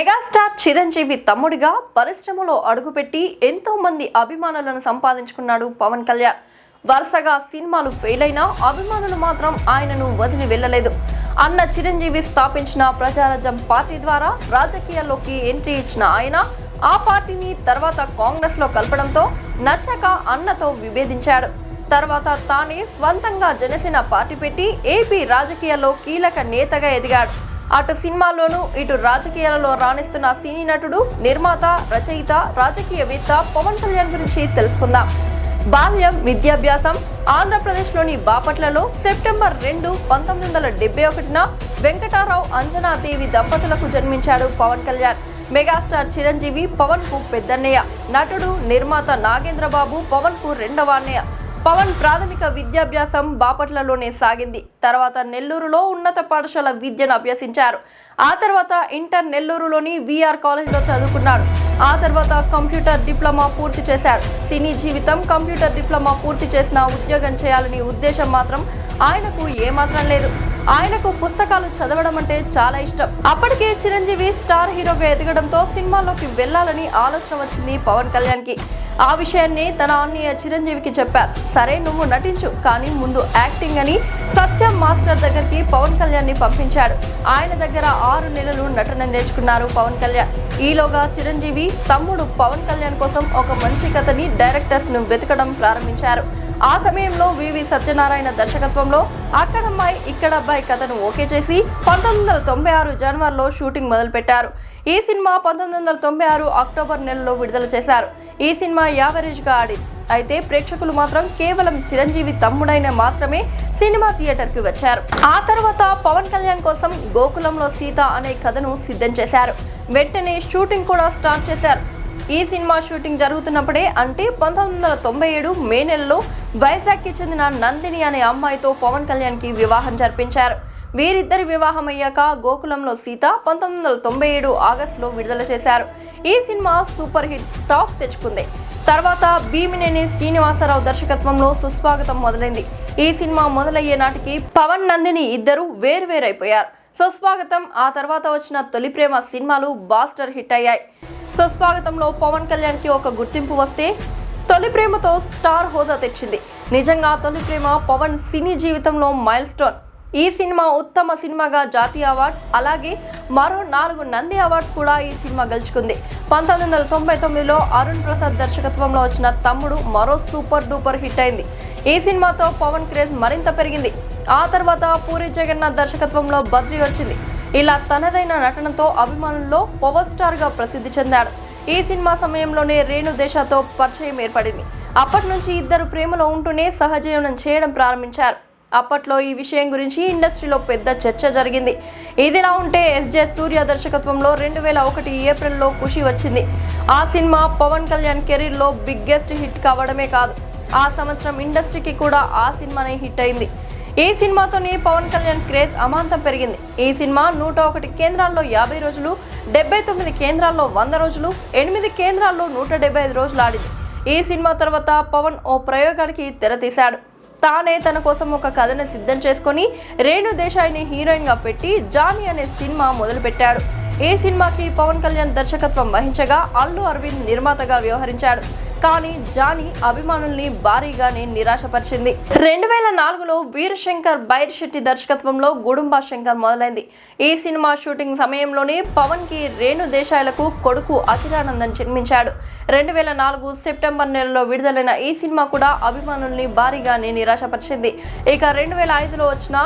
Megastar Chiranjeevi తమ్ముడిగా పరిశ్రమలో అడుగుపెట్టి ఎంతో మంది అభిమానులను సంపాదించుకున్నాడు పవన్ కళ్యాణ్. వరుసగా సినిమాలు ఫెయిల్ అయినా అభిమానులు మాత్రం ఆయనను వదిలి వెళ్ళలేదు. అన్న చిరంజీవి స్థాపించిన ప్రజారాజ్యం పార్టీ ద్వారా రాజకీయాల్లోకి ఎంట్రీ ఇచ్చిన ఆయన ఆ పార్టీని తర్వాత కాంగ్రెస్ లో కలపడంతో నచ్చక అన్నతో విభేదించాడు. తర్వాత తానే స్వంతంగా జనసేన పార్టీ పెట్టి ఏపీ రాజకీయాల్లో కీలక నేతగా ఎదిగాడు. అటు సినిమాల్లోనూ ఇటు రాజకీయాలలో రాణిస్తున్న సినీ నటుడు, నిర్మాత, రచయిత, రాజకీయవేత్త పవన్ కళ్యాణ్ గురించి తెలుసుకుందాం. బాల్యం, విద్యాభ్యాసం ఆంధ్రప్రదేశ్లోని బాపట్లలో సెప్టెంబర్ 2, 1971న వెంకటారావు, అంజనాదేవి దంపతులకు జన్మించాడు పవన్ కళ్యాణ్. మెగాస్టార్ చిరంజీవి పవన్ కు పెద్దన్నయ్య. నటుడు, నిర్మాత నాగేంద్రబాబు పవన్ కు రెండవ అన్నయ్య. పవన్ ప్రాథమిక విద్యాభ్యాసం బాపట్లలోనే సాగింది. తర్వాత నెల్లూరులో ఉన్నత పాఠశాల విద్యను అభ్యసించారు. ఆ తర్వాత ఇంటర్ నెల్లూరులోని విఆర్ కాలేజ్లో చదువుకున్నాడు. ఆ తర్వాత కంప్యూటర్ డిప్లొమా పూర్తి చేశాడు. సినీ జీవితం కంప్యూటర్ డిప్లొమా పూర్తి చేసిన ఉద్యోగం చేయాలని ఉద్దేశం మాత్రం ఆయనకు ఏమాత్రం లేదు. ఆయనకు పుస్తకాలు చదవడం అంటే చాలా ఇష్టం. అప్పటికే చిరంజీవి స్టార్ హీరోగా ఎదగడంతో సినిమాల్లోకి వెళ్లాలని ఆలోచన వచ్చింది పవన్ కళ్యాణ్ కి. ఆ విషయాన్ని తన అన్నయ్య చిరంజీవికి చెప్పారు. సరే, నువ్వు నటించు, కానీ ముందు యాక్టింగ్ అని సత్యం మాస్టర్ దగ్గరికి పవన్ కళ్యాణ్ ని పంపించాడు. ఆయన దగ్గర 6 నెలలు నటన నేర్చుకున్నారు పవన్ కళ్యాణ్. ఈలోగా చిరంజీవి తమ్ముడు పవన్ కళ్యాణ్ కోసం ఒక మంచి కథని డైరెక్టర్స్ ను వెతకడం ప్రారంభించారు. ఆ సమయంలో వివి సత్యనారాయణ దర్శకత్వంలో అక్కడమ్మాయి ఇక్కడబ్బాయి కథను ఓకే చేసి 1996 జనవరిలో షూటింగ్ మొదలుపెట్టారు. ఈ సినిమా 1996 అక్టోబర్ నెలలో విడుదల చేశారు. ఈ సినిమా యావరేజ్ గా ఆడింది. అయితే ప్రేక్షకులు మాత్రం కేవలం చిరంజీవి తమ్ముడైన మాత్రమే సినిమా థియేటర్ కి వచ్చారు. ఆ తర్వాత పవన్ కళ్యాణ్ కోసం గోకులంలో సీత అనే కథను సిద్ధం చేశారు. వెంటనే షూటింగ్ కూడా స్టార్ట్ చేశారు. ఈ సినిమా షూటింగ్ జరుగుతున్నప్పుడే, అంటే 1997 మే నెలలో వైజాగ్ కి చెందిన నందిని అనే అమ్మాయితో పవన్ కళ్యాణ్ కి వివాహం జరిపించారు. వీరిద్దరి వివాహం అయ్యాక గోకులంలో సీత 1997 ఆగస్టులో విడుదల చేశారు. ఈ సినిమా సూపర్ హిట్ టాక్ తెచ్చుకుంది. తర్వాత భీమినేని శ్రీనివాసరావు దర్శకత్వంలో సుస్వాగతం మొదలైంది. ఈ సినిమా మొదలయ్యే నాటికి పవన్, నందిని ఇద్దరు వేరువేరైపోయారు. సుస్వాగతం, ఆ తర్వాత వచ్చిన తొలి ప్రేమ సినిమాలు బాస్టర్ హిట్ అయ్యాయి. సుస్వాగతంలో పవన్ కళ్యాణ్ కి ఒక గుర్తింపు వస్తే, తొలి ప్రేమతో స్టార్ హోదా తెచ్చింది. నిజంగా తొలి ప్రేమ పవన్ సినీ జీవితంలో మైల్ స్టోన్. ఈ సినిమా ఉత్తమ సినిమాగా జాతీయ అవార్డు, అలాగే మరో 4 నంది అవార్డ్స్ కూడా ఈ సినిమా గెలుచుకుంది. 1999లో అరుణ్ ప్రసాద్ దర్శకత్వంలో వచ్చిన తమ్ముడు మరో సూపర్ డూపర్ హిట్ అయింది. ఈ సినిమాతో పవన్ క్రేజ్ మరింత పెరిగింది. ఆ తర్వాత పూరి జగన్నాథ్ దర్శకత్వంలో బద్రి వచ్చింది. ఇలా తనదైన నటనతో అభిమానుల్లో పవర్ స్టార్ గా ప్రసిద్ధి చెందాడు. ఈ సినిమా సమయంలోనే రేణు దేశాతో పరిచయం ఏర్పడింది. అప్పటి నుంచి ఇద్దరు ప్రేమలో ఉంటూనే సహజీవనం చేయడం ప్రారంభించారు. అప్పట్లో ఈ విషయం గురించి ఇండస్ట్రీలో పెద్ద చర్చ జరిగింది. ఇదిలా ఉంటే ఎస్జే సూర్య దర్శకత్వంలో 2001 ఏప్రిల్లో ఖుషి వచ్చింది. ఆ సినిమా పవన్ కళ్యాణ్ కెరీర్ లో బిగ్గెస్ట్ హిట్ కావడమే కాదు, ఆ సంవత్సరం ఇండస్ట్రీకి కూడా ఆ సినిమానే హిట్ అయింది. ఈ సినిమాతోనే పవన్ కళ్యాణ్ క్రేజ్ అమాంతం పెరిగింది. ఈ సినిమా 101 కేంద్రాల్లో 50 రోజులు, 79 కేంద్రాల్లో 100 రోజులు, 8 కేంద్రాల్లో 175 రోజులు ఆడింది. ఈ సినిమా తర్వాత పవన్ ఓ ప్రయోగానికి తెరతీశాడు. తానే తన కోసం ఒక కథను సిద్ధం చేసుకుని రేణు దేశాయిని హీరోయిన్ గా పెట్టి జానీ అనే సినిమా మొదలుపెట్టాడు. ఈ సినిమాకి పవన్ కళ్యాణ్ దర్శకత్వం వహించగా అల్లు అరవింద్ నిర్మాతగా వ్యవహరించాడు. కానీ జానీ అభిమానుల్ని భారీగానే నిరాశపరిచింది. 2004లో వీరశంకర్ బైరిశెట్టి దర్శకత్వంలో గుడుంబా శంకర్ మొదలైంది. ఈ సినిమా షూటింగ్ సమయంలోనే పవన్ కి రేణు దేశాయలకు కొడుకు అఖిరానందన్ జన్మించాడు. 2004 సెప్టెంబర్ నెలలో విడుదలైన ఈ సినిమా కూడా అభిమానుల్ని భారీగానే నిరాశపరిచింది. ఇక 2005లో వచ్చిన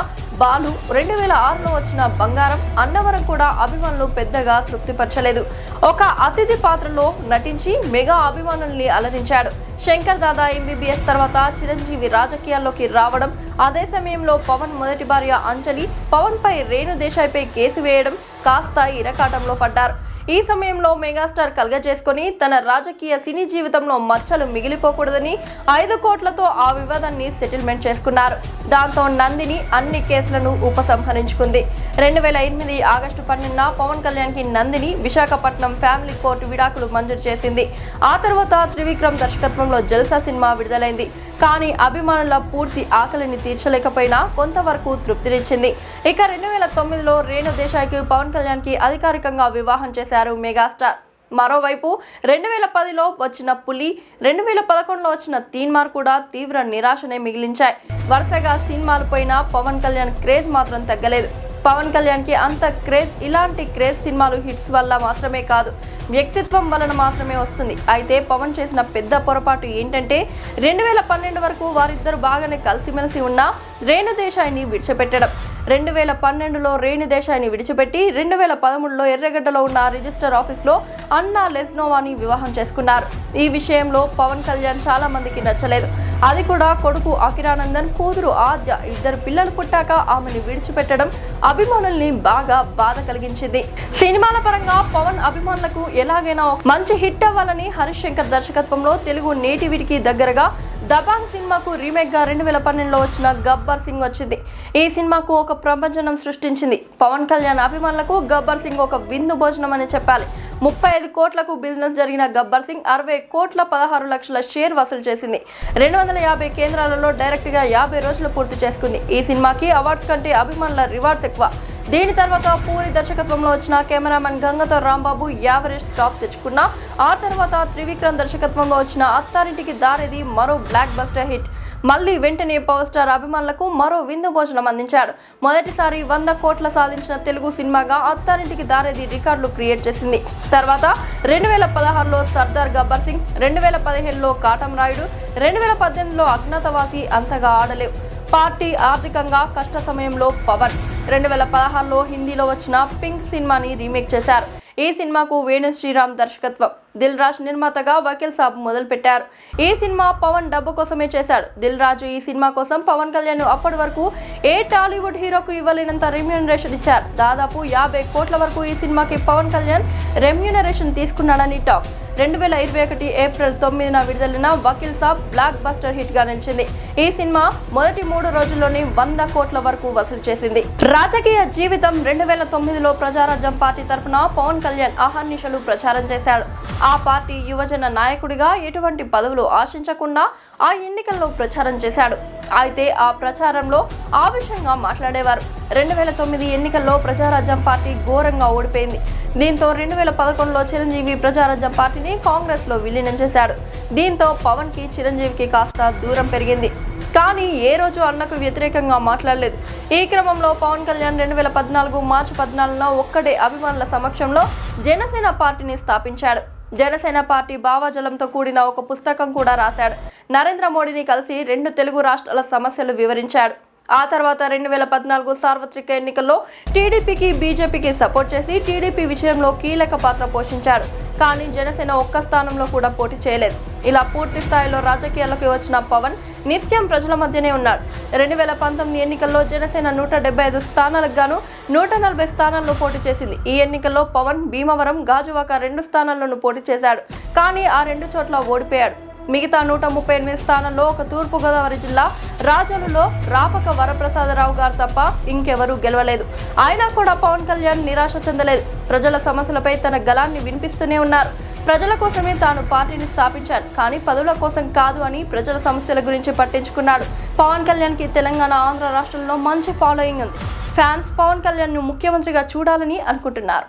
బాలు, 2006లో వచ్చిన బంగారం, అన్నవరం కూడా అభిమానులు పెద్దగా తృప్తిపరచలేదు. ఒక అతిథి పాత్రలో నటించి మెగా అభిమానుల్ని అలరించాడు. శంకర్ దాదా ఎంబీబీఎస్ తర్వాత చిరంజీవి రాజకీయాల్లోకి రావడం, అదే సమయంలో పవన్ మొదటి భార్య అంజలి పవన్ పై రేణు దేశాయ్పై కేసు వేయడం కాస్త ఇరకాటంలో పడ్డారు. ఈ సమయంలో మెగాస్టార్ కలగజేసుకుని తన రాజకీయ సినీ జీవితంలో మచ్చలు మిగిలిపోకూడదని 5 కోట్లతో ఆ వివాదాన్ని సెటిల్మెంట్ చేసుకున్నారు. దాంతో నందిని అన్ని కేసులను ఉపసంహరించుకుంది. 2008 ఆగస్టు 12న పవన్ కళ్యాణ్ కి నందిని విశాఖపట్నం ఫ్యామిలీ కోర్టు విడాకులు మంజూరు చేసింది. ఆ తర్వాత త్రివిక్రమ్ దర్శకత్వంలో జల్సా సినిమా విడుదలైంది. కానీ అభిమానుల పూర్తి ఆకలిని తీర్చలేకపోయినా కొంతవరకు తృప్తినిచ్చింది. ఇక 2009లో రేణు దేశాయ్కి పవన్ కళ్యాణ్ కి అధికారికంగా వివాహం చేశారు మెగాస్టార్. మరోవైపు 2010లో వచ్చిన పులి, 2011లో వచ్చిన తీన్మార్ కూడా తీవ్ర నిరాశనే మిగిలించాయి. వరుసగా సినిమాలు పోయినా పవన్ కళ్యాణ్ క్రేజ్ మాత్రం తగ్గలేదు. పవన్ కళ్యాణ్ కి అంత క్రేజ్, ఇలాంటి క్రేజ్ సినిమాలు హిట్స్ వల్ల మాత్రమే కాదు, వ్యక్తిత్వం వలన మాత్రమే వస్తుంది. అయితే పవన్ చేసిన పెద్ద పొరపాటు ఏంటంటే 2012 వరకు వారిద్దరు బాగానే కలిసిమెలిసి ఉన్న రేణు దేశాయ్ని విడిచిపెట్టడం. 2012లో రేణు దేశాయ్ని విడిచిపెట్టి 2013లో ఎర్రగడ్డలో ఉన్న రిజిస్టర్ ఆఫీస్లో అన్నా లెజ్నోవాని వివాహం చేసుకున్నారు. ఈ విషయంలో పవన్ కళ్యాణ్ చాలా మందికి నచ్చలేదు. అది కూడా కొడుకు అఖిరానందన్, కూతురు ఆద్య, ఇద్దరు పిల్లలు పుట్టాక ఆమెను విడిచిపెట్టడం అభిమానుల్ని బాగా బాధ కలిగించింది. సినిమాల పరంగా పవన్ అభిమానులకు ఎలాగైనా మంచి హిట్ అవ్వాలని హరీష్ శంకర్ దర్శకత్వంలో తెలుగు నేటివిటికి దగ్గరగా దబాంగ్ సినిమాకు రీమేక్ గా 2012లో వచ్చిన గబ్బర్ సింగ్ వచ్చింది. ఈ సినిమాకు ఒక ప్రపంచం సృష్టించింది. పవన్ కళ్యాణ్ అభిమానులకు గబ్బర్ సింగ్ ఒక విందు భోజనం అని చెప్పాలి. 35 కోట్లకు బిజినెస్ జరిగిన గబ్బర్ సింగ్ 60 కోట్ల 16 లక్షల షేర్ వసూలు చేసింది. 250 కేంద్రాలలో డైరెక్ట్ గా 50 రోజులు పూర్తి చేసుకుంది. ఈ సినిమాకి అవార్డ్స్ కంటే అభిమానుల రివార్డ్స్ ఎక్కువ. దీని తర్వాత పూరి దర్శకత్వంలో వచ్చిన కెమెరామెన్ గంగతో రాంబాబు యావరేజ్ స్టాప్ తెచ్చుకున్నా, ఆ తర్వాత త్రివిక్రమ్ దర్శకత్వంలో వచ్చిన అత్తారింటికి దారేది మరో బ్లాక్ బస్టర్ హిట్. మళ్ళీ వెంటనే పవర్ స్టార్ అభిమానులకు మరో విందు భోజనం అందించాడు. మొదటిసారి 100 కోట్ల సాధించిన తెలుగు సినిమాగా అత్తారింటికి దారేది రికార్డులు క్రియేట్ చేసింది. తర్వాత 2016లో సర్దార్ గబ్బర్ సింగ్, 2017లో కాటం రాయుడు, 2018లో అజ్ఞాతవాసి అంతగా ఆడలేవు. పార్టీ ఆర్థికంగా కష్ట సమయంలో పవన్ 2016లో హిందీలో వచ్చిన పింక్ సినిమాని రీమేక్ చేశారు. ఈ సినిమాకు వేణు శ్రీరామ్ దర్శకత్వం, దిల్ రాజు నిర్మాతగా వకీల్ సాబ్ మొదలుపెట్టారు. ఈ సినిమా పవన్ డబ్బు కోసమే చేశాడు. దిల్ రాజు ఈ సినిమా కోసం పవన్ కళ్యాణ్ అప్పటి వరకు ఏ టాలీవుడ్ హీరోకు ఇవ్వలేనంత రెమ్యూనరేషన్ ఇచ్చారు. దాదాపు 50 కోట్ల వరకు ఈ సినిమాకి పవన్ కళ్యాణ్ రెమ్యూనరేషన్ తీసుకున్నాడని టాక్. 2021 ఏప్రిల్ 9న విడుదలైన Vakeel Saab blockbuster hit గా నిలిచింది. ఈ సినిమా మొదటి 3 రోజుల్లోనే 100 కోట్ల వరకు వసూలు చేసింది. రాజకీయ జీవితం 2009లో ప్రజారాజ్యం పార్టీ తరఫున పవన్ కళ్యాణ్ అహర్నిశలు ప్రచారం చేశాడు. ఆ పార్టీ యువజన నాయకుడిగా ఎటువంటి పదవులు ఆశించకుండా ఆ ఎన్నికల్లో ప్రచారం చేశాడు. అయితే ఆ ప్రచారంలో ఆవేశంగా మాట్లాడేవారు. 2009 ఎన్నికల్లో ప్రజారాజ్యం పార్టీ ఘోరంగా ఓడిపోయింది. దీంతో 2011లో చిరంజీవి ప్రజారాజ్యం పార్టీని కాంగ్రెస్ లో విలీనం చేశాడు. దీంతో పవన్ కి చిరంజీవికి కాస్త దూరం పెరిగింది. కానీ ఏ రోజు అన్నకు వ్యతిరేకంగా మాట్లాడలేదు. ఈ క్రమంలో పవన్ కళ్యాణ్ 2014 మార్చి 14న ఒక్కడే అభిమానుల సమక్షంలో జనసేన పార్టీని స్థాపించాడు. జనసేన పార్టీ భావజలంతో కూడిన ఒక పుస్తకం కూడా రాశాడు. నరేంద్ర మోడీని కలిసి 2 తెలుగు రాష్ట్రాల సమస్యలు వివరించాడు. ఆ తర్వాత 2014 సార్వత్రిక ఎన్నికల్లో టీడీపీకి, బీజేపీకి సపోర్ట్ చేసి టీడీపీ విజయంలో కీలక పాత్ర పోషించాడు. కానీ జనసేన ఒక్క స్థానంలో కూడా పోటీ చేయలేదు. ఇలా పూర్తి స్థాయిలో రాజకీయాల్లోకి వచ్చిన పవన్ నిత్యం ప్రజల మధ్యనే ఉన్నాడు. 2019 ఎన్నికల్లో జనసేన 175 స్థానాలకు గాను 140 స్థానాల్లో పోటీ చేసింది. ఈ ఎన్నికల్లో పవన్ భీమవరం, గాజువాక 2 స్థానాల్లోనూ పోటీ చేశాడు. కానీ ఆ 2 చోట్ల ఓడిపోయాడు. మిగతా 138 స్థానాల్లో ఒక తూర్పుగోదావరి జిల్లా రాజోలులో రాపక వరప్రసాదరావు గారు తప్ప ఇంకెవరూ గెలవలేదు. అయినా కూడా పవన్ కళ్యాణ్ నిరాశ చెందలేదు. ప్రజల సమస్యలపై తన గళాన్ని వినిపిస్తూనే ఉన్నారు. ప్రజల కోసమే తాను పార్టీని స్థాపించాడు, కానీ పదవుల కోసం కాదు అని ప్రజల సమస్యల గురించి పట్టించుకున్నాడు. పవన్ కళ్యాణ్ కి తెలంగాణ, ఆంధ్ర రాష్ట్రంలో మంచి ఫాలోయింగ్ ఉంది. ఫ్యాన్స్ పవన్ కళ్యాణ్ ను ముఖ్యమంత్రిగా చూడాలని అనుకుంటున్నారు.